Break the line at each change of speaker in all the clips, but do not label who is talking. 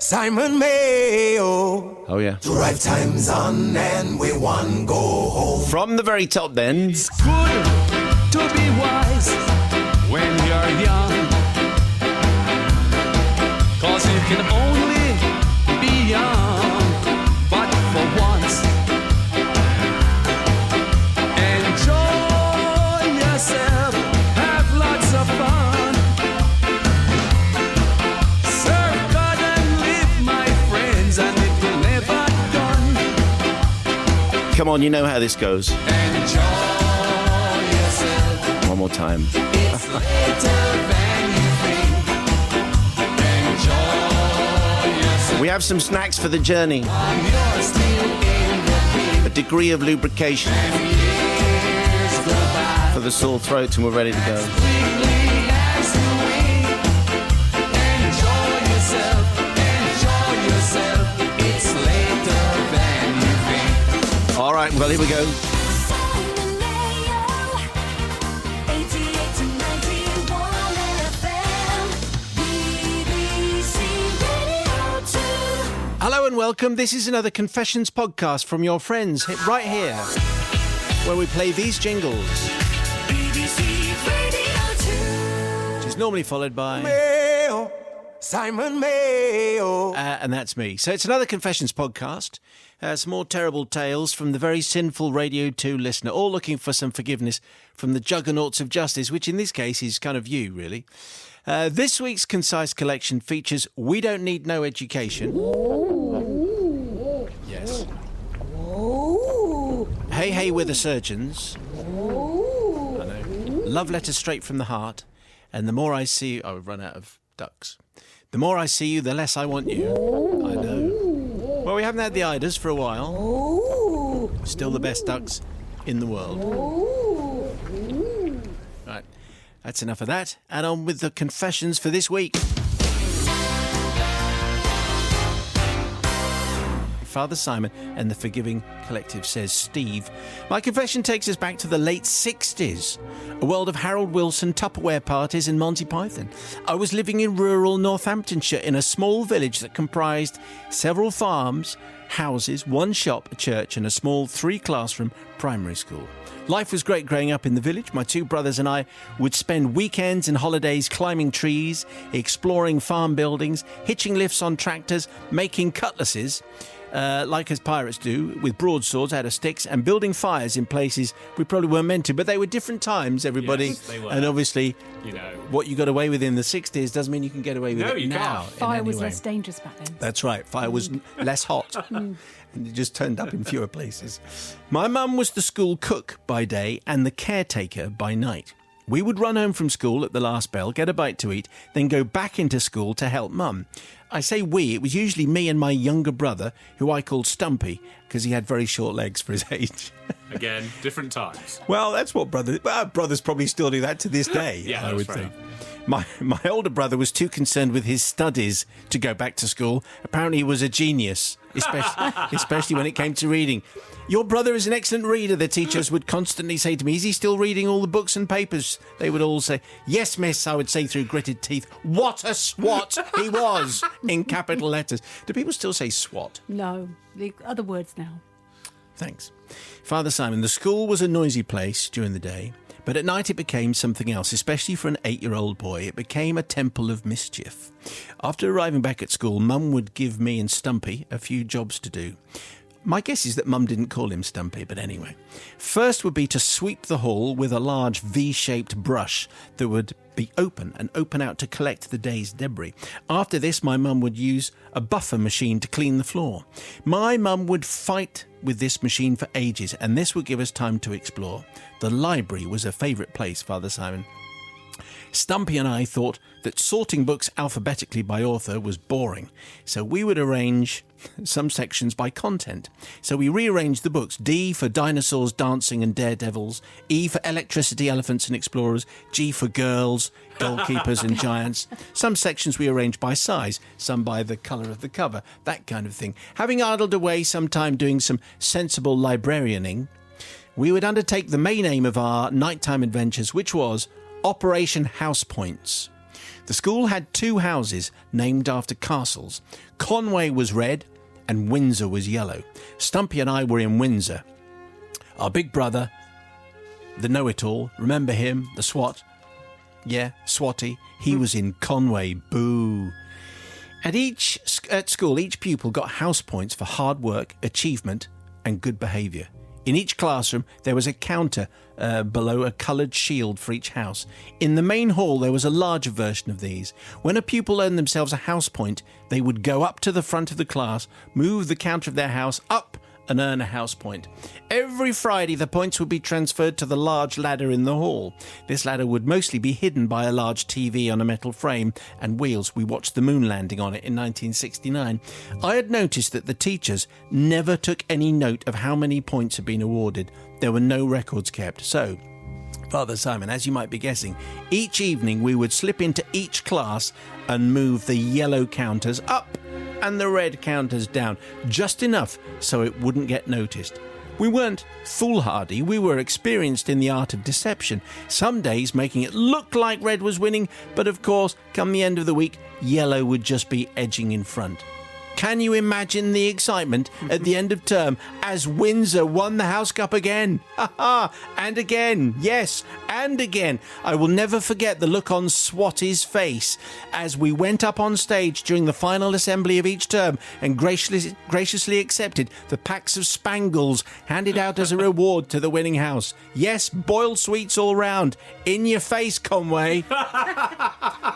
Simon Mayo.
Oh, yeah.
Drive time's on and we want go home.
From the very top, then.
It's good to be wise when you're young, 'cause you can only be young, but for once, enjoy yourself, have lots of fun, serve God and live, my friends, and it will never done.
Come on, you know how this goes.
Enjoy yourself.
One more time.
It's later than you think. Enjoy yourself.
We have some snacks for the journey.
While you're still in the thick.
A degree of lubrication
Years go by
for the sore throat, and we're ready to go.
quickly as the wind. Enjoy yourself. Enjoy yourself. It's later than you think.
All right, well, here we go.
Simon Mayo, 88 to 91 FM, BBC Radio 2.
Hello and welcome. This is another Confessions podcast from your friends right here, where we play these jingles,
BBC Radio 2.
which is normally followed by...
Mayo. Simon Mayo.
and that's me. So it's another Confessions podcast. Some more terrible tales from the very sinful Radio 2 listener, all looking for some forgiveness from the juggernauts of justice, which in this case is kind of you, really. This week's concise collection features We Don't Need No Education. Yes. Hey, hey, we're the surgeons. I know. Love letters straight from the heart. And the more I see you... Oh, I've run out of ducks. The more I see you, the less I want you. I know. Well, we haven't had the Idas for a while. Still the best ducks in the world. Right, that's enough of that. And on with the confessions for this week. Father Simon and the Forgiving Collective, says Steve. My confession takes us back to the late 60s, a world of Harold Wilson Tupperware parties and Monty Python. I was living in rural Northamptonshire in a small village that comprised several farms, houses, one shop, a church and a small 3-classroom primary school. Life was great growing up in the village. My two brothers and I would spend weekends and holidays climbing trees, exploring farm buildings, hitching lifts on tractors, making cutlasses, like as pirates do, with broadswords out of sticks, and building fires in places we probably weren't meant to. But they were different times, everybody.
Yes, they were.
And obviously,
You know.
what you got away with in the 60s doesn't mean you can get away with
No,
it
you
now.
can't.
in
Fire
any
was
way.
less dangerous back then.
That's right. Fire was less hot. And it just turned up in fewer places. My mum was the school cook by day and the caretaker by night. We would run home from school at the last bell, get a bite to eat, then go back into school to help mum. I say we, it was usually me and my younger brother, who I called Stumpy, because he had very short legs for his age.
Again, different times.
Well, that's what brothers probably still do that to this day,
Yeah,
I
that's
would
fair
think. My older brother was too concerned with his studies to go back to school. Apparently he was a genius, especially when it came to reading. Your brother is an excellent reader, the teachers would constantly say to me. Is he still reading all the books and papers? They would all say, yes, miss, I would say through gritted teeth. What a swat he was, in capital letters. Do people still say swat?
No, the other words now.
Thanks. Father Simon, the school was a noisy place during the day, but at night it became something else, especially for an 8-year-old boy. It became a temple of mischief. After arriving back at school, Mum would give me and Stumpy a few jobs to do. My guess is that Mum didn't call him Stumpy, but anyway. First would be to sweep the hall with a large V-shaped brush that would be open out to collect the day's debris. After this, my mum would use a buffer machine to clean the floor. My mum would fight with this machine for ages, and this would give us time to explore. The library was a favourite place, Father Simon. Stumpy and I thought that sorting books alphabetically by author was boring, so we would arrange some sections by content. So we rearranged the books: D for dinosaurs, dancing and daredevils, E for electricity, elephants and explorers, G for girls, goalkeepers and giants. Some sections we arranged by size, some by the colour of the cover, that kind of thing. Having idled away some time doing some sensible librarianing, we would undertake the main aim of our nighttime adventures, which was Operation House Points. The school had 2 houses named after castles. Conway was red and Windsor was yellow. Stumpy and I were in Windsor. Our big brother, the know-it-all, remember him, the SWAT? Yeah, Swatty. He was in Conway. Boo. At school, each pupil got house points for hard work, achievement and good behaviour. In each classroom, there was a counter below a coloured shield for each house. In the main hall, there was a larger version of these. When a pupil earned themselves a house point, they would go up to the front of the class, move the counter of their house up and earn a house point. Every Friday, the points would be transferred to the large ladder in the hall. This ladder would mostly be hidden by a large TV on a metal frame and wheels. We watched the moon landing on it in 1969. I had noticed that the teachers never took any note of how many points had been awarded. There were no records kept. So, Father Simon, as you might be guessing, each evening we would slip into each class and move the yellow counters up and the red counters down, just enough so it wouldn't get noticed. We weren't foolhardy, we were experienced in the art of deception, some days making it look like red was winning, but of course, come the end of the week, yellow would just be edging in front. Can you imagine the excitement at the end of term as Windsor won the House Cup again? Ha ha! And again, yes, and again. I will never forget the look on Swatty's face as we went up on stage during the final assembly of each term and graciously accepted the packs of spangles handed out as a reward to the winning house. Yes, boiled sweets all round. In your face, Conway.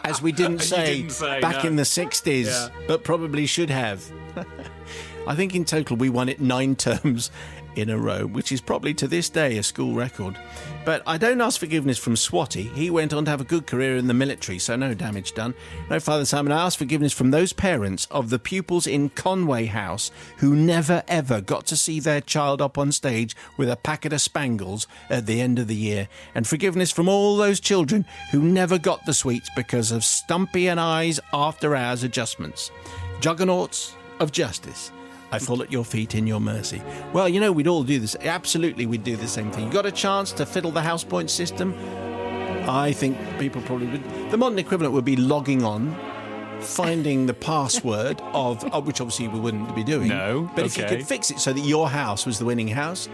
As we didn't say, back in the 60s, but probably should have. I think in total we won it 9 terms in a row, which is probably to this day a school record. But I don't ask forgiveness from Swatty. He went on to have a good career in the military, so no damage done. No, Father Simon, I ask forgiveness from those parents of the pupils in Conway House who never ever got to see their child up on stage with a packet of spangles at the end of the year. And forgiveness from all those children who never got the sweets because of Stumpy and I's after-hours adjustments. Juggernauts of justice, I fall at your feet in your mercy. Well, you know, we'd all do this. Absolutely, we'd do the same thing. You got a chance to fiddle the house point system? I think people probably would. The modern equivalent would be logging on, finding the password of which obviously we wouldn't be doing.
No,
but if you could fix it so that your house was the winning house,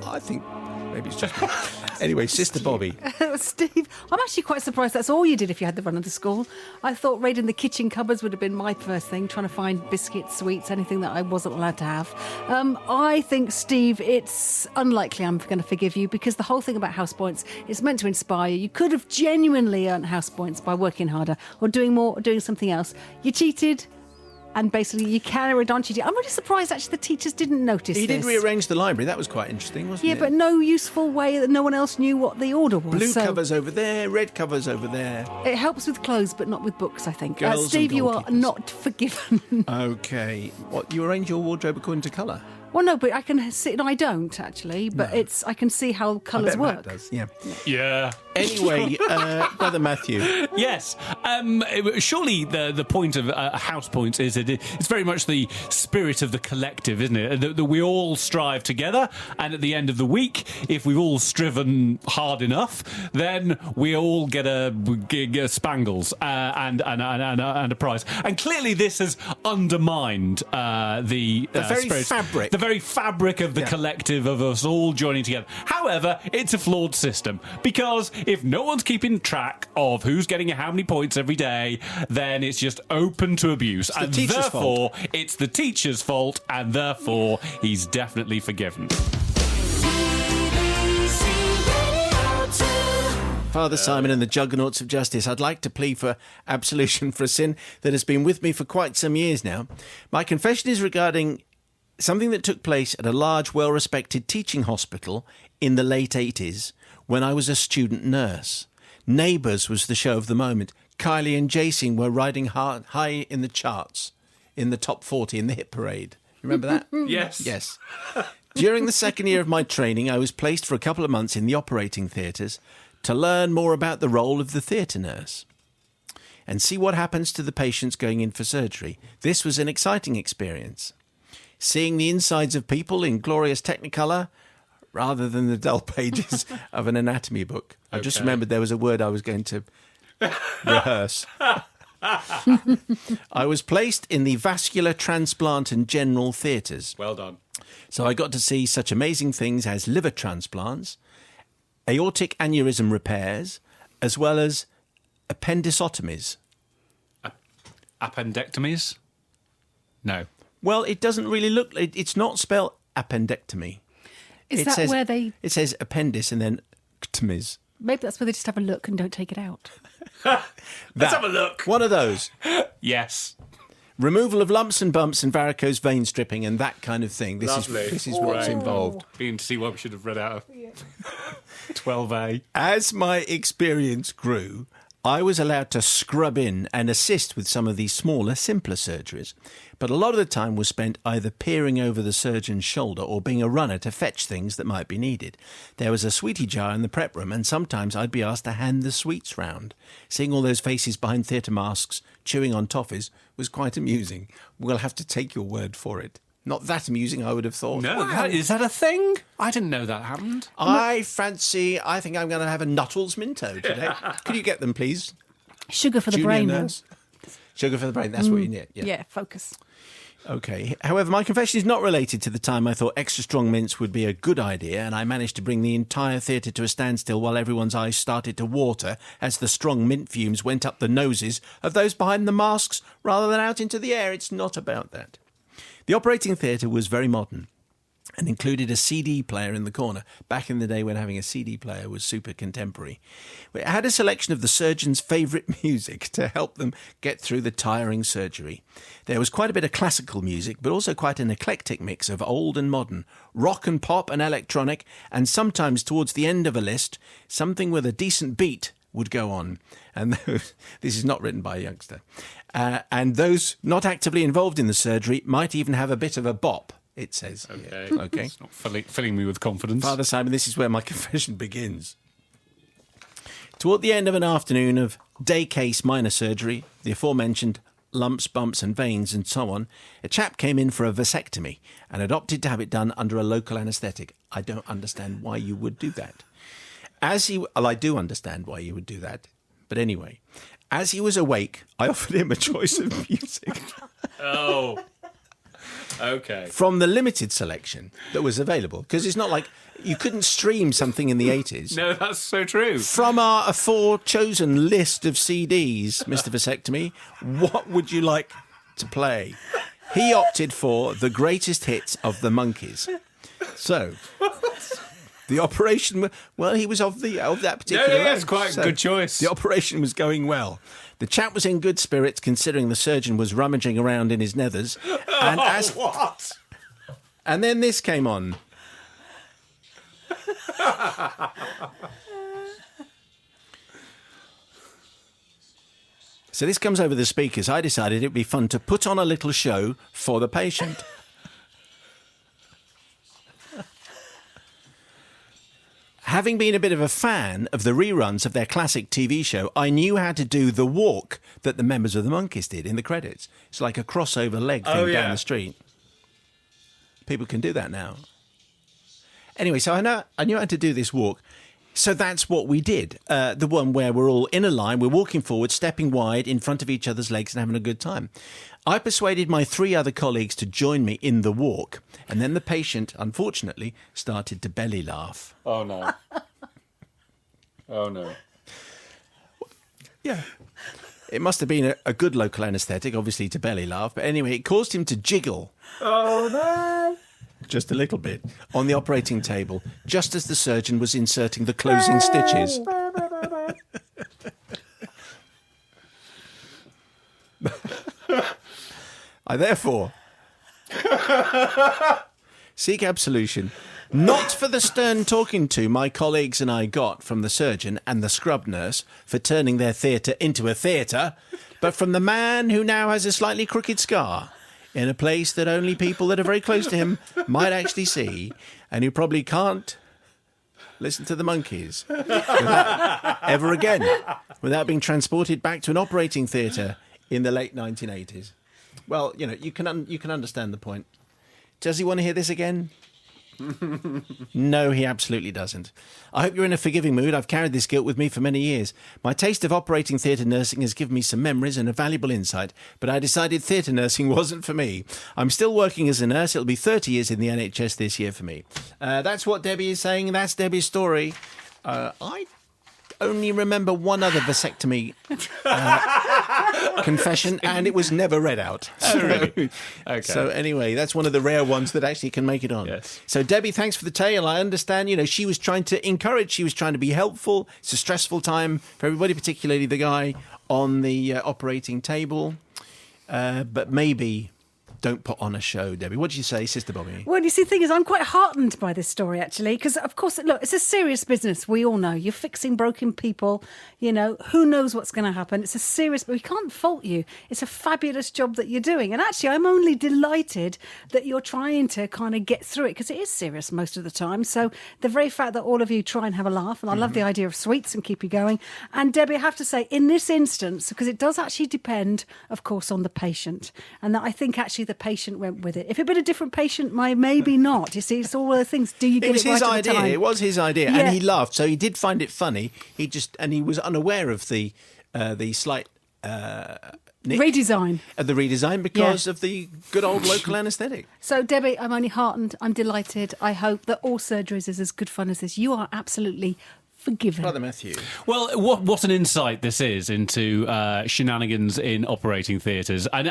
I think maybe it's just me. Anyway, Sister Bobby.
Steve, I'm actually quite surprised that's all you did if you had the run of the school. I thought raiding the kitchen cupboards would have been my first thing, trying to find biscuits, sweets, anything that I wasn't allowed to have. I think, Steve, it's unlikely I'm going to forgive you because the whole thing about house points is meant to inspire you. You could have genuinely earned house points by working harder or doing more or doing something else. You cheated. And basically, you carried on cheating. I'm really surprised, actually, the teachers didn't notice
He
this.
did rearrange the library. That was quite interesting, wasn't it?
Yeah, but no useful way that no one else knew what the order was.
Blue covers over there, red covers over there.
It helps with clothes, but not with books, I think.
Girls
Steve,
and
you are
goalkeepers.
not forgiven.
Okay. What, you arrange your wardrobe according to colour?
Well, no, but I can see... No, I don't, actually. But I can see how colours work.
Matt does, yeah.
Yeah.
Anyway, Brother Matthew.
Yes. Surely the point of house points is that it's very much the spirit of the collective, isn't it? That we all strive together, and at the end of the week, if we've all striven hard enough, then we all get a spangles and a prize. And clearly, this has undermined the
very
spirit,
fabric.
the very fabric of the collective of us all joining together. However, it's a flawed system because if no one's keeping track of who's getting how many points every day, then it's just open to abuse. And therefore, it's the teacher's fault, and therefore, he's definitely forgiven.
Father Simon and the Juggernauts of Justice, I'd like to plead for absolution for a sin that has been with me for quite some years now. My confession is regarding something that took place at a large, well-respected teaching hospital in the late 80s when I was a student nurse. Neighbours was the show of the moment. Kylie and Jason were riding high in the charts, in the top 40 in the hit parade. Remember that?
Yes.
Yes. During the second year of my training, I was placed for a couple of months in the operating theatres to learn more about the role of the theatre nurse and see what happens to the patients going in for surgery. This was an exciting experience. Seeing the insides of people in glorious technicolor rather than the dull pages of an anatomy book. I just remembered there was a word I was going to rehearse. I was placed in the vascular transplant and general theatres.
Well done.
So I got to see such amazing things as liver transplants, aortic aneurysm repairs, as well as appendicotomies.
Appendectomies? No.
Well, it doesn't really look... It's not spelled appendectomy.
Is that where they...
It says appendix and then ctomies.
Maybe that's where they just have a look and don't take it out.
Let's have a look.
One of those.
Yes.
Removal of lumps and bumps and varicose vein stripping and that kind of thing.
Lovely.
This is what's involved.
Being to see what we should have read out of 12A.
As my experience grew, I was allowed to scrub in and assist with some of these smaller, simpler surgeries. But a lot of the time was spent either peering over the surgeon's shoulder or being a runner to fetch things that might be needed. There was a sweetie jar in the prep room, and sometimes I'd be asked to hand the sweets round. Seeing all those faces behind theatre masks chewing on toffees was quite amusing. We'll have to take your word for it. Not that amusing, I would have thought.
No, is that a thing? I didn't know that happened.
I think I'm going to have a Nuttall's Minto today. Could you get them, please?
Sugar for the
Junior
brain.
nurse? Sugar for the brain, that's what you need.
Yeah, focus.
Okay. However, my confession is not related to the time I thought extra strong mints would be a good idea, and I managed to bring the entire theatre to a standstill while everyone's eyes started to water as the strong mint fumes went up the noses of those behind the masks rather than out into the air. It's not about that. The operating theatre was very modern and included a CD player in the corner. Back in the day when having a CD player was super contemporary. It had a selection of the surgeon's favourite music to help them get through the tiring surgery. There was quite a bit of classical music, but also quite an eclectic mix of old and modern, rock and pop and electronic, and sometimes towards the end of a list, something with a decent beat would go on. And this is not written by a youngster. And those not actively involved in the surgery might even have a bit of a bop. It says.
Okay.
Okay.
It's not filling me with confidence.
Father Simon, this is where my confession begins. Toward the end of an afternoon of day case minor surgery, the aforementioned lumps, bumps and veins and so on, a chap came in for a vasectomy and had opted to have it done under a local anaesthetic. I don't understand why you would do that. I do understand why you would do that. But anyway, as he was awake, I offered him a choice of music.
Oh. Okay.
From the limited selection that was available. Because it's not like you couldn't stream something in the 80s.
No, that's so true.
From our aforechosen list of CDs, Mr. Vasectomy, what would you like to play? He opted for the greatest hits of the Monkees. So, the operation... Well, he was of that particular...
Yeah, that's
age,
quite a good choice.
The operation was going well. The chap was in good spirits, considering the surgeon was rummaging around in his nethers. And
what?
And then this came on. So this comes over the speakers. I decided it'd be fun to put on a little show for the patient. Having been a bit of a fan of the reruns of their classic TV show, I knew how to do the walk that the members of the Monkees did in the credits. It's like a crossover leg thing down the street. People can do that now. Anyway, so I knew how to do this walk. So that's what we did. The one where we're all in a line, we're walking forward, stepping wide in front of each other's legs and having a good time. I persuaded my 3 other colleagues to join me in the walk, and then the patient, unfortunately, started to belly laugh.
Oh, no. Oh, no.
Yeah. It must have been a good local anaesthetic, obviously, to belly laugh. But anyway, it caused him to jiggle.
Oh, no.
Just a little bit, on the operating table, just as the surgeon was inserting the closing stitches. I therefore seek absolution, not for the stern talking to my colleagues and I got from the surgeon and the scrub nurse for turning their theatre into a theatre, but from the man who now has a slightly crooked scar in a place that only people that are very close to him might actually see, and who probably can't listen to the Monkees ever again without being transported back to an operating theatre in the late 1980s. Well, you know, you can understand the point. Does he want to hear this again? No, he absolutely doesn't. I hope you're in a forgiving mood. I've carried this guilt with me for many years. My taste of operating theatre nursing has given me some memories and a valuable insight, but I decided theatre nursing wasn't for me. I'm still working as a nurse. It'll be 30 years in the NHS this year for me. That's what Debbie is saying. That's Debbie's story. I only remember one other vasectomy confession, and it was never read out.
Oh, really? Okay.
So anyway, that's one of the rare ones that actually can make it on.
Yes.
So Debbie, thanks for the tale. I understand, she was trying to encourage, she was trying to be helpful. It's a stressful time for everybody, particularly the guy on the operating table. But maybe don't put on a show, Debbie. What do you say, Sister Bobby?
Well, you see, the thing is, I'm quite heartened by this story, actually, because, of course, look, it's a serious business. We all know. You're fixing broken people. Who knows what's going to happen? It's a serious, but we can't fault you. It's a fabulous job that you're doing. And actually, I'm only delighted that you're trying to kind of get through it, because it is serious most of the time. So the very fact that all of you try and have a laugh, and I love the idea of sweets and keep you going. And Debbie, I have to say, in this instance, because it does actually depend, of course, on the patient, and that I think actually the patient went with it. If it'd been a different patient, maybe not. You see, it's all the things. Do you get it right at the time?
It was his idea,
Yeah.
and he laughed. So he did find it funny. He was unaware of the slight
Redesign.
the redesign because of the good old local anaesthetic.
So, Debbie, I'm only heartened. I'm delighted. I hope that all surgeries is as good fun as this. You are absolutely forgiven.
Brother Matthew.
Well, what an insight this is into shenanigans in operating theatres. And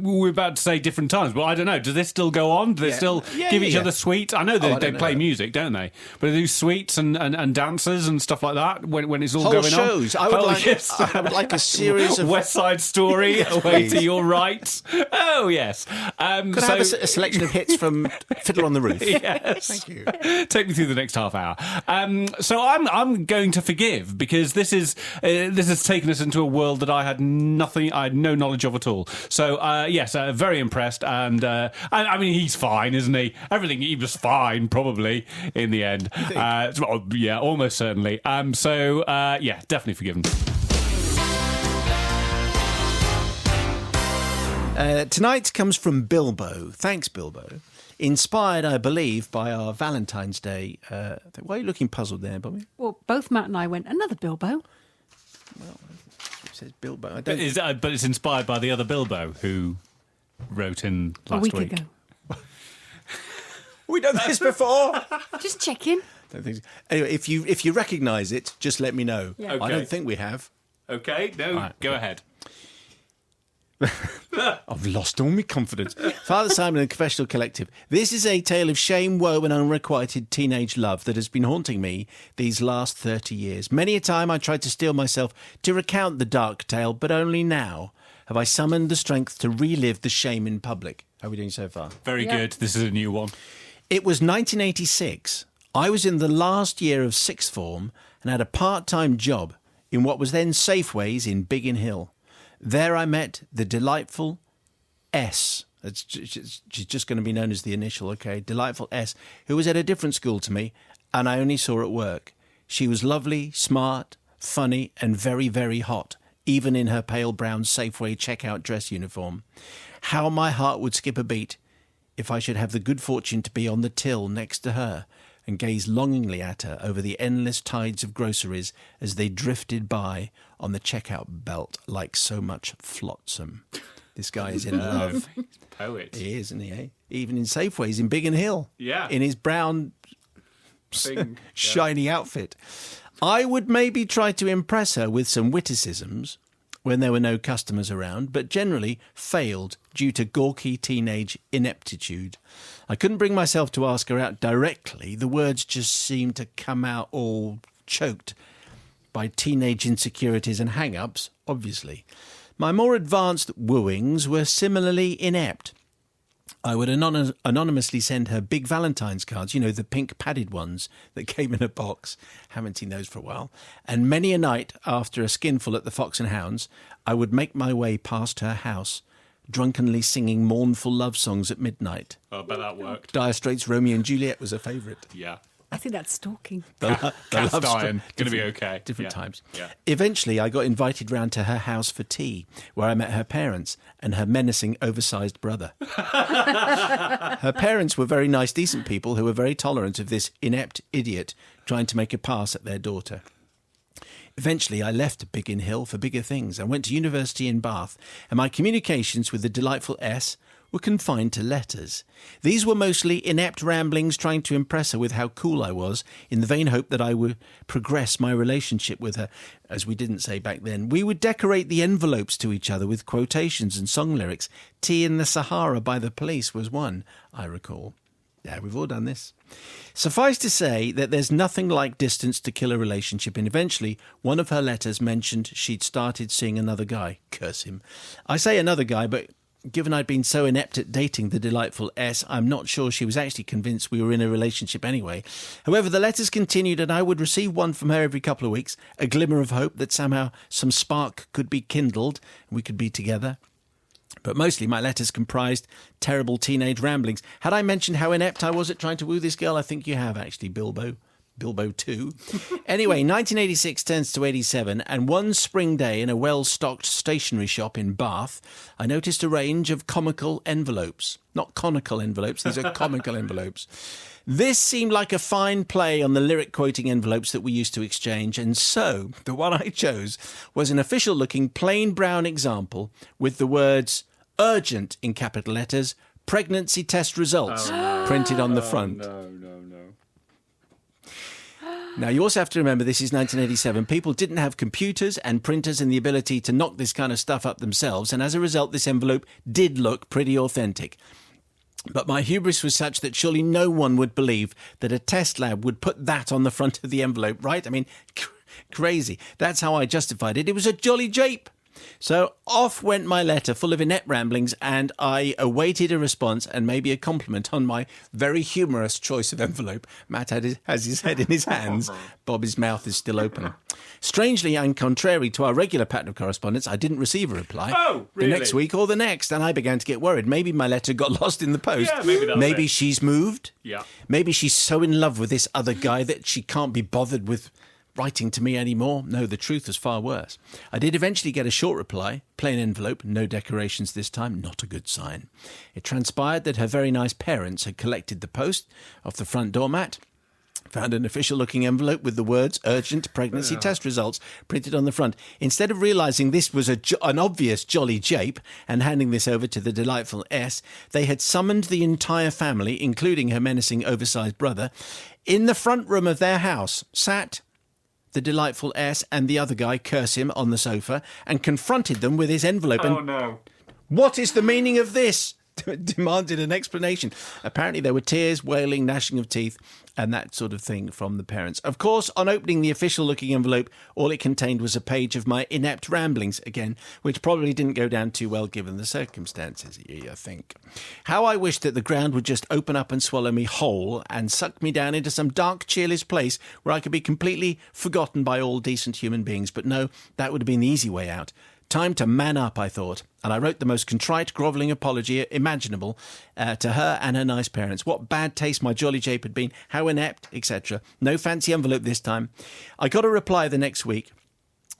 we're about to say different times, but I don't know. Do they still go on? Do they still give each other sweets? I know they play music, don't they? But they do sweets and dances and stuff like that when it's all
Whole
going
shows.
on.
I would like a series of...
West Side Story, Away to Your Right. Oh, yes.
Could I have a selection of hits from Fiddler on the Roof?
Yes.
Thank you.
Take me through the next half hour. So I'm going to forgive, because this has taken us into a world that I had no knowledge of at all. So yes, very impressed, and I mean, he's fine, isn't he? He was fine, probably in the end. Yeah, almost certainly. So yeah, definitely forgiven.
Tonight comes from Bilbo. Thanks, Bilbo. Inspired, I believe, by our Valentine's Day. Why are you looking puzzled there, Bobby?
Well, both Matt and I went, another Bilbo.
Well, it says Bilbo.
But it's inspired by the other Bilbo who wrote in last
a week
week.
ago.
We done this before.
Just checking.
Don't think so. Anyway, if you recognise it, just let me know.
Yeah.
I
Okay.
don't think we have.
Okay, no,
Right.
go ahead.
I've lost all my confidence. Father Simon and Confessional Collective. This is a tale of shame, woe and unrequited teenage love that has been haunting me these last 30 years. Many a time I tried to steel myself to recount the dark tale, but only now have I summoned the strength to relive the shame in public. How are we doing so far?
Very
Yeah.
good. This is a new one.
It was 1986. I was in the last year of sixth form and had a part-time job in what was then Safeways in Biggin Hill. There I met the delightful S. She's just going to be known as the initial, okay? Delightful S, who was at a different school to me, and I only saw her at work. She was lovely, smart, funny, and very, very hot, even in her pale brown Safeway checkout dress uniform. How my heart would skip a beat if I should have the good fortune to be on the till next to her and gaze longingly at her over the endless tides of groceries as they drifted by on the checkout belt like so much flotsam. This guy is in love.
Poet.
He is, isn't he? Eh? Even in Safeways in Biggin Hill.
Yeah.
In his brown,
Thing,
shiny outfit. I would maybe try to impress her with some witticisms when there were no customers around, but generally failed due to gawky teenage ineptitude. I couldn't bring myself to ask her out directly. The words just seemed to come out all choked by teenage insecurities and hang-ups, obviously. My more advanced wooings were similarly inept. I would anonymously send her big Valentine's cards, the pink padded ones that came in a box. Haven't seen those for a while. And many a night, after a skinful at the Fox and Hounds, I would make my way past her house, drunkenly singing mournful love songs at midnight.
Oh, I bet that worked.
Dire Straits' Romeo and Juliet was a favourite.
Yeah.
I think that's stalking.
Cast
love
iron.
stro-
Gonna be
different-
okay.
Different
Yeah.
times.
Yeah.
Eventually, I got invited round to her house for tea, where I met her parents and her menacing, oversized brother. Her parents were very nice, decent people who were very tolerant of this inept idiot trying to make a pass at their daughter. Eventually, I left Biggin Hill for bigger things and went to university in Bath, and my communications with the delightful S were confined to letters. These were mostly inept ramblings trying to impress her with how cool I was, in the vain hope that I would progress my relationship with her. As we didn't say back then, we would decorate the envelopes to each other with quotations and song lyrics. Tea in the Sahara by the Police was one, I recall. Yeah, we've all done this. Suffice to say that there's nothing like distance to kill a relationship, and eventually one of her letters mentioned she'd started seeing another guy. Curse him. I say another guy, but given I'd been so inept at dating the delightful S, I'm not sure she was actually convinced we were in a relationship anyway. However, the letters continued, and I would receive one from her every couple of weeks, a glimmer of hope that somehow some spark could be kindled and we could be together. But mostly my letters comprised terrible teenage ramblings. Had I mentioned how inept I was at trying to woo this girl? I think you have, actually, Bilbo 2. Anyway, 1986 turns to 87, and one spring day in a well-stocked stationery shop in Bath, I noticed a range of comical envelopes. Not conical envelopes, these are comical envelopes. This seemed like a fine play on the lyric-quoting envelopes that we used to exchange, and so the one I chose was an official-looking plain brown example with the words "urgent" in capital letters, "pregnancy test results" printed on the front.
No.
Now, you also have to remember this is 1987. People didn't have computers and printers and the ability to knock this kind of stuff up themselves, and as a result, this envelope did look pretty authentic. But my hubris was such that surely no one would believe that a test lab would put that on the front of the envelope, right? I mean, crazy. That's how I justified it. It was a jolly jape. So off went my letter full of inept ramblings, and I awaited a response and maybe a compliment on my very humorous choice of envelope. Matt has his head in his hands. Bob's mouth is still open. Strangely and contrary to our regular pattern of correspondence, I didn't receive a reply
Oh, really?
the next week or the next, and I began to get worried. Maybe my letter got lost in the post.
Yeah, maybe that was
Maybe
it.
she's moved.
Yeah.
Maybe she's so in love with this other guy that she can't be bothered with writing to me anymore. No, the truth was far worse. I did eventually get a short reply, plain envelope, no decorations this time, not a good sign. It transpired that her very nice parents had collected the post off the front doormat, found an official-looking envelope with the words "urgent pregnancy test results" printed on the front. Instead of realising this was an obvious jolly jape and handing this over to the delightful S, they had summoned the entire family, including her menacing oversized brother, in the front room of their house, sat the delightful S and the other guy, curse him, on the sofa, and confronted them with his envelope. And
no.
"What is the meaning of this?" demanded an explanation. Apparently there were tears, wailing, gnashing of teeth, and that sort of thing from the parents. Of course, on opening the official-looking envelope, all it contained was a page of my inept ramblings again, which probably didn't go down too well given the circumstances, you think. How I wished that the ground would just open up and swallow me whole and suck me down into some dark, cheerless place where I could be completely forgotten by all decent human beings. But no, that would have been the easy way out. Time to man up, I thought, and I wrote the most contrite, grovelling apology imaginable to her and her nice parents. What bad taste my jolly jape had been, how inept, etc. No fancy envelope this time. I got a reply the next week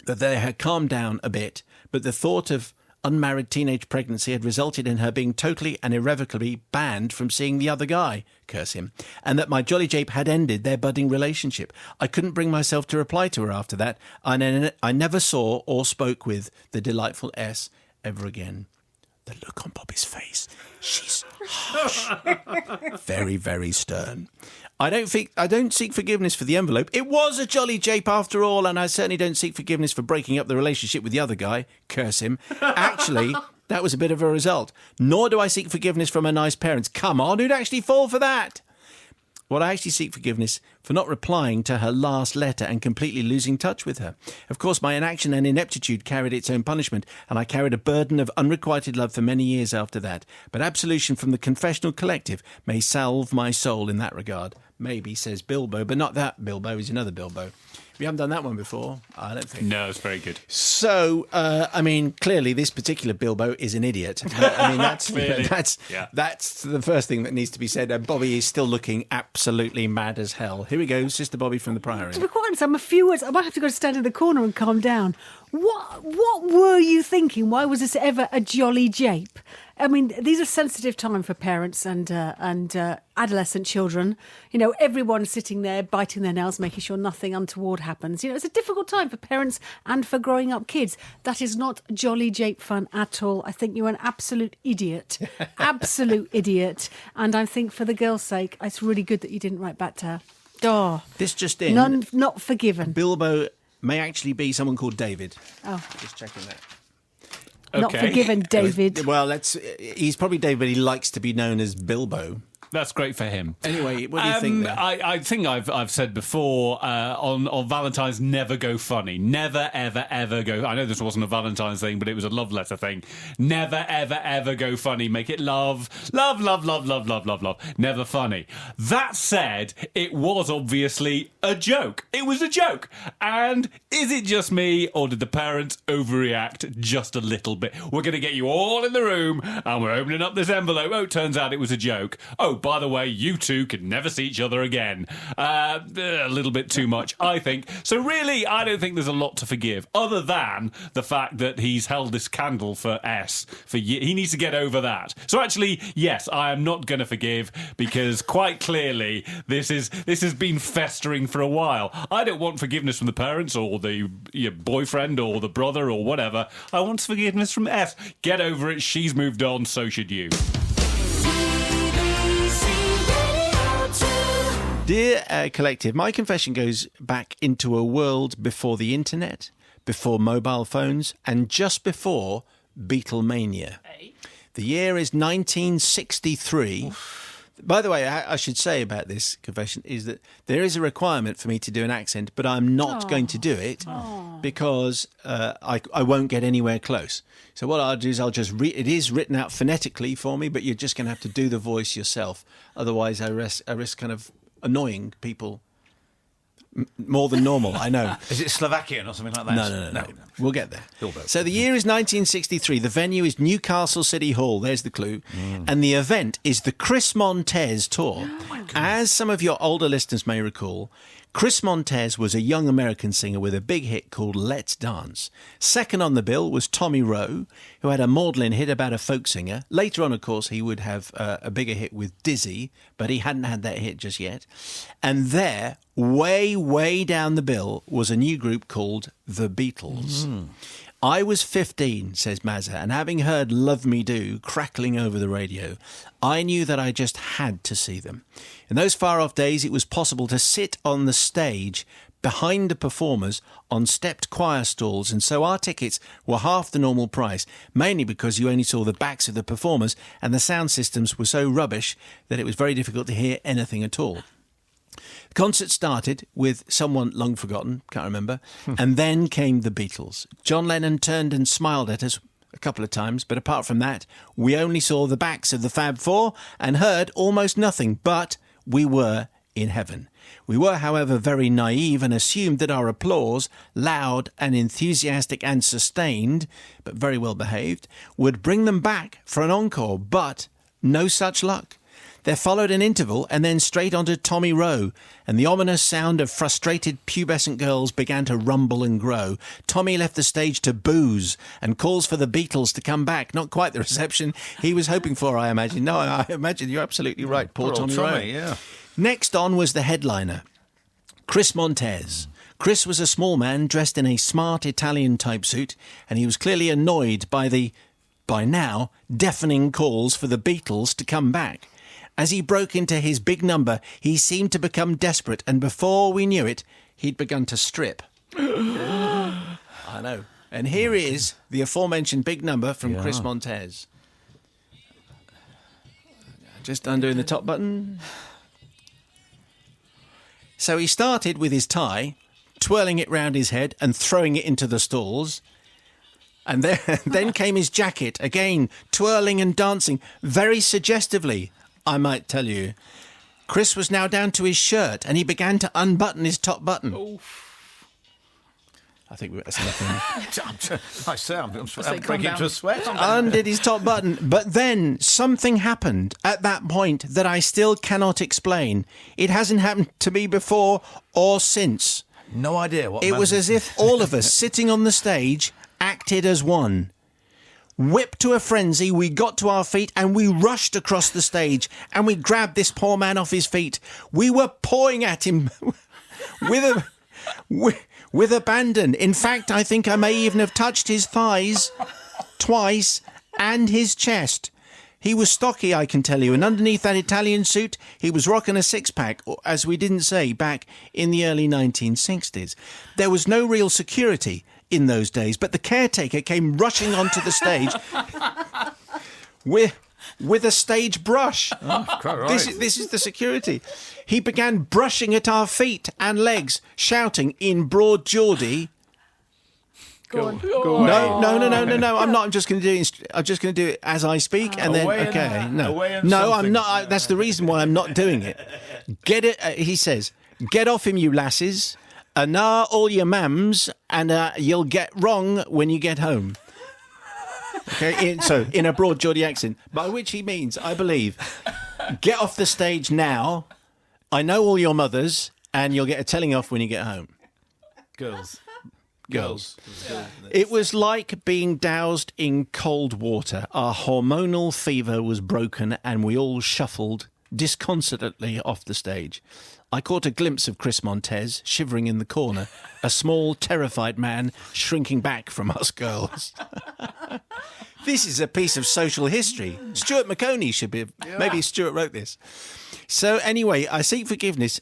that they had calmed down a bit, but the thought of unmarried teenage pregnancy had resulted in her being totally and irrevocably banned from seeing the other guy, curse him, and that my jolly jape had ended their budding relationship. I couldn't bring myself to reply to her after that, and I never saw or spoke with the delightful S ever again. The look on Bobby's face, she's harsh, very, very stern. I don't seek forgiveness for the envelope. It was a jolly jape after all, and I certainly don't seek forgiveness for breaking up the relationship with the other guy. Curse him. Actually, that was a bit of a result. Nor do I seek forgiveness from her nice parents. Come on, who'd actually fall for that? What I actually seek forgiveness for not replying to her last letter and completely losing touch with her. Of course, my inaction and ineptitude carried its own punishment, and I carried a burden of unrequited love for many years after that. But absolution from the confessional collective may salve my soul in that regard. Maybe, says Bilbo, but not that Bilbo, he's another Bilbo. We haven't done that one before, I don't think.
No, it's very good.
So, I mean, clearly this particular Bilbo is an idiot. I mean, that's
Clearly.
that's the first thing that needs to be said. Bobby is still looking absolutely mad as hell. Here we go, Sister Bobby from the Priory.
To be quite honest, I'm a few words. I might have to go stand in the corner and calm down. What were you thinking? Why was this ever a jolly jape? I mean, these are sensitive time for parents and adolescent children. You know, everyone's sitting there biting their nails, making sure nothing untoward happens. You know, it's a difficult time for parents and for growing up kids. That is not jolly jape fun at all. I think you're an absolute idiot. Absolute idiot. And I think for the girl's sake, it's really good that you didn't write back to her. Oh,
This just in.
none, not forgiven.
Bilbo may actually be someone called David.
Oh,
Just checking that.
not
Okay.
forgiven, David.
Well, he's probably David, but he likes to be known as Bilbo.
That's great for him.
Anyway, what do you think there?
I think I've said before on Valentine's, never go funny. Never, ever, ever go. I know this wasn't a Valentine's thing, but it was a love letter thing. Never, ever, ever go funny. Make it love, love, love, love, love, love, love, love. Never funny. That said, it was obviously a joke. It was a joke. And is it just me, or did the parents overreact just a little bit? We're going to get you all in the room, and we're opening up this envelope. Oh, it turns out it was a joke. Oh, by the way, you two can never see each other again. A little bit too much, I think. So really, I don't think there's a lot to forgive, other than the fact that he's held this candle for S. He needs to get over that. So actually, yes, I am not going to forgive, because quite clearly this has been festering for a while. I don't want forgiveness from the parents or the boyfriend or the brother or whatever. I want forgiveness from S. Get over it. She's moved on. So should you.
Dear Collective, my confession goes back into a world before the internet, before mobile phones, and just before Beatlemania. The year is 1963. By the way, I should say about this confession is that there is a requirement for me to do an accent, but I'm not going to do it because I won't get anywhere close. So what I'll do is I'll just read. It is written out phonetically for me, but you're just going to have to do the voice yourself. Otherwise, I risk kind of annoying people more than normal, I know.
Is it Slovakian or something like that?
No. We'll get there.
Bilbo.
So the year is 1963. The venue is Newcastle City Hall. There's the clue. And the event is the Chris Montez Tour. As some of your older listeners may recall, Chris Montez was a young American singer with a big hit called Let's Dance. Second on the bill was Tommy Rowe, who had a maudlin hit about a folk singer. Later on, of course, he would have a bigger hit with Dizzy, but he hadn't had that hit just yet. And there, way, way down the bill, was a new group called The Beatles. I was 15, says Mazza, and having heard Love Me Do crackling over the radio, I knew that I just had to see them. In those far-off days, it was possible to sit on the stage behind the performers on stepped choir stalls, and so our tickets were half the normal price, mainly because you only saw the backs of the performers, and the sound systems were so rubbish that it was very difficult to hear anything at all. The concert started with someone long forgotten, can't remember, and then came the Beatles. John Lennon turned and smiled at us a couple of times, but apart from that, we only saw the backs of the Fab Four and heard almost nothing, but we were in heaven. We were, however, very naive and assumed that our applause, loud and enthusiastic and sustained, but very well behaved, would bring them back for an encore, but no such luck. There followed an interval and then straight onto Tommy Rowe, and the ominous sound of frustrated pubescent girls began to rumble and grow. Tommy left the stage to booze and calls for the Beatles to come back. Not quite the reception he was hoping for, I imagine. No, I imagine you're absolutely right, poor
Poor old
Tommy Rowe.
Tommy, yeah.
Next on was the headliner, Chris Montez. Chris was a small man dressed in a smart Italian-type suit, and he was clearly annoyed by the, by now, deafening calls for the Beatles to come back. As he broke into his big number, he seemed to become desperate, and before we knew it, he'd begun to strip. I know. And here is the aforementioned big number from Chris Montez. Just undoing the top button. So he started with his tie, twirling it round his head and throwing it into the stalls. And then came his jacket, again, twirling and dancing, very suggestively, I might tell you. Chris was now down to his shirt, and he began to unbutton his top button. I think that's enough.
I say, I'm
calm
breaking into
down.
a sweat.
Undid his top button. But then something happened at that point that I still cannot explain. It hasn't happened to me before or since.
No idea what.
It was as if all of us sitting on the stage acted as one. Whipped to a frenzy, we got to our feet and we rushed across the stage and we grabbed this poor man off his feet. We were pawing at him with abandon. In fact, I think I may even have touched his thighs twice and his chest. He was stocky, I can tell you, and underneath that Italian suit, he was rocking a six-pack, as we didn't say back in the early 1960s. There was no real security in those days, but the caretaker came rushing onto the stage with a stage brush.
Oh, quite right.
This is the security. He began brushing at our feet and legs, shouting in broad Geordie.
Go on.
No. I'm not. I'm just going to do it. I'm just going to do it as I speak, and then
Away and-
okay. No,
away and
no, I'm
something.
not. That's the reason why I'm not doing it. Get it? He says, "Get off him, you lasses, and all your mams, and you'll get wrong when you get home." Okay, in a broad Geordie accent, by which he means, I believe, get off the stage now. I know all your mothers, and you'll get a telling off when you get home.
Girls.
It was like being doused in cold water. Our hormonal fever was broken and we all shuffled disconsolately off the stage. I caught a glimpse of Chris Montez shivering in the corner, a small, terrified man shrinking back from us girls. This is a piece of social history. Stuart McConey should be... Maybe Stuart wrote this. So anyway, I seek forgiveness...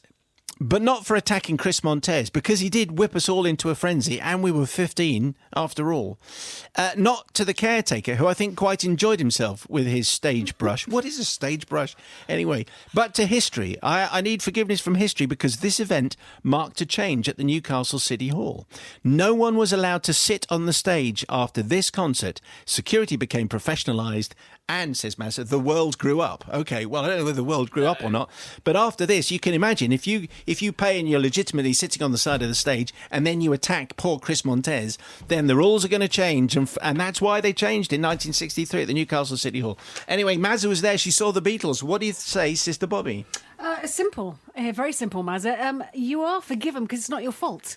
But not for attacking Chris Montez, because he did whip us all into a frenzy, and we were 15 after all. Not to the caretaker, who I think quite enjoyed himself with his stage brush. What is a stage brush? Anyway, but to history. I need forgiveness from history, because this event marked a change at the Newcastle City Hall. No one was allowed to sit on the stage after this concert. Security became professionalised, and, says Massa, the world grew up. Okay, well, I don't know whether the world grew up or not, but after this, you can imagine, if you pay and you're legitimately sitting on the side of the stage and then you attack poor Chris Montez, then the rules are going to change, and that's why they changed in 1963 at the Newcastle City Hall. Anyway, Mazza was there. She saw the Beatles. What do you say, Sister Bobby?
Simple, very simple, Mazza. You are forgiven because it's not your fault.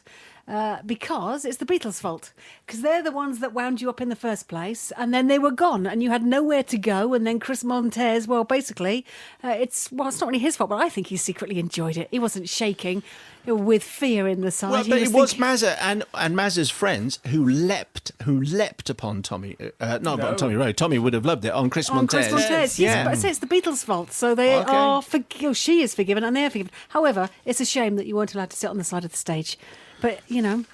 Because it's the Beatles' fault. Because they're the ones that wound you up in the first place, and then they were gone, and you had nowhere to go. And then Chris Montez, well, basically, it's not really his fault, but I think he secretly enjoyed it. He wasn't shaking with fear in the side.
Well,
He
but it was
thinking-
Mazza and Mazza's friends who leapt upon Tommy. Not upon Tommy Rowe. Tommy would have loved it on Chris
on
Montez.
Chris Montez.
Yeah.
Yes, but I say it's the Beatles' fault. So they are she is forgiven and they're forgiven. However, it's a shame that you weren't allowed to sit on the side of the stage. But,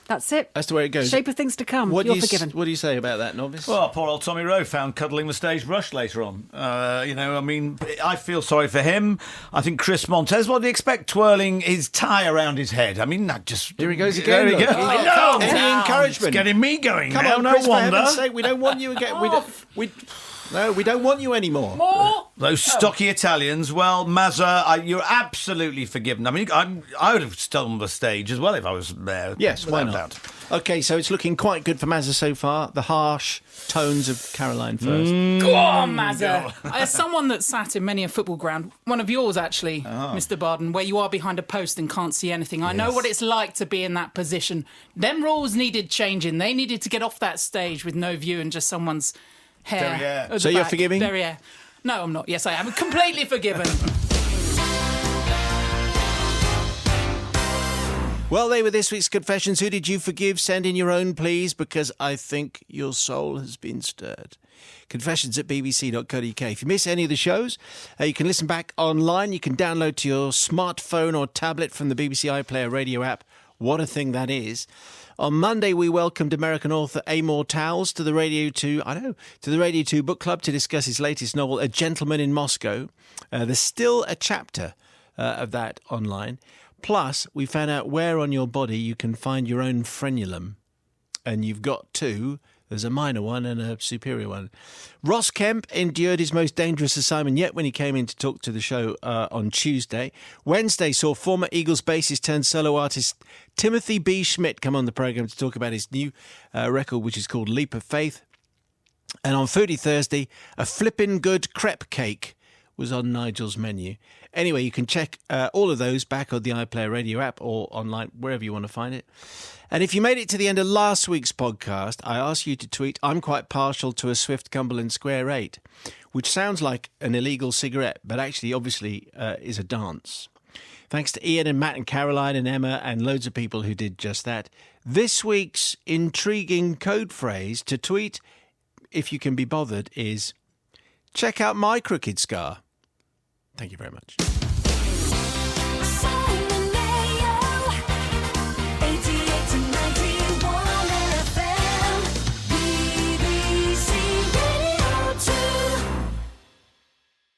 that's it.
That's the way it goes.
Shape of things to come.
What
You're
do you
forgiven.
What do you say about that, Novice?
Well, poor old Tommy Rowe found cuddling the stage brush later on. I feel sorry for him. I think Chris Montez, what do you expect, twirling his tie around his head? I mean, that just...
Here he goes again.
There he
look.
goes.
He's
I
got
know.
any encouragement.
It's getting me going
Come
now,
on,
no
Chris, for
wonder.
heaven's sake, we don't want you again. We don't want you anymore.
Those stocky Italians, well, Mazza, you're absolutely forgiven. I mean, I would have stolen the stage as well if I was there.
Yes, why
without
not?
doubt.
Okay, so it's looking quite good for Mazza so far. The harsh tones of Caroline first.
Go on, Mazza. As someone that sat in many a football ground, one of yours actually, Mr. Barden, where you are behind a post and can't see anything. I know what it's like to be in that position. Them rules needed changing. They needed to get off that stage with no view and just someone's hair.
Derriere.
at the
So you're
back.
forgiving?
Derriere. No, I'm not. Yes, I am. Completely forgiven.
Well, they were this week's confessions. Who did you forgive? Send in your own, please, because I think your soul has been stirred. Confessions at bbc.co.uk. If you miss any of the shows, you can listen back online. You can download to your smartphone or tablet from the BBC iPlayer radio app. What a thing that is. On Monday, we welcomed American author Amor Towles to the Radio 2 book club to discuss his latest novel, A Gentleman in Moscow. There's still a chapter of that online. Plus, we found out where on your body you can find your own frenulum. And you've got two. There's a minor one and a superior one. Ross Kemp endured his most dangerous assignment yet when he came in to talk to the show on Tuesday. Wednesday saw former Eagles bassist turned solo artist Timothy B. Schmidt come on the programme to talk about his new record, which is called Leap of Faith. And on Foodie Thursday, a flippin' good crepe cake was on Nigel's menu. Anyway, you can check all of those back on the iPlayer Radio app or online, wherever you want to find it. And if you made it to the end of last week's podcast, I asked you to tweet, I'm quite partial to a Swift Cumberland Square 8, which sounds like an illegal cigarette, but actually, obviously, is a dance. Thanks to Ian and Matt and Caroline and Emma and loads of people who did just that. This week's intriguing code phrase to tweet, if you can be bothered, is check out my crooked scar. Thank you very much.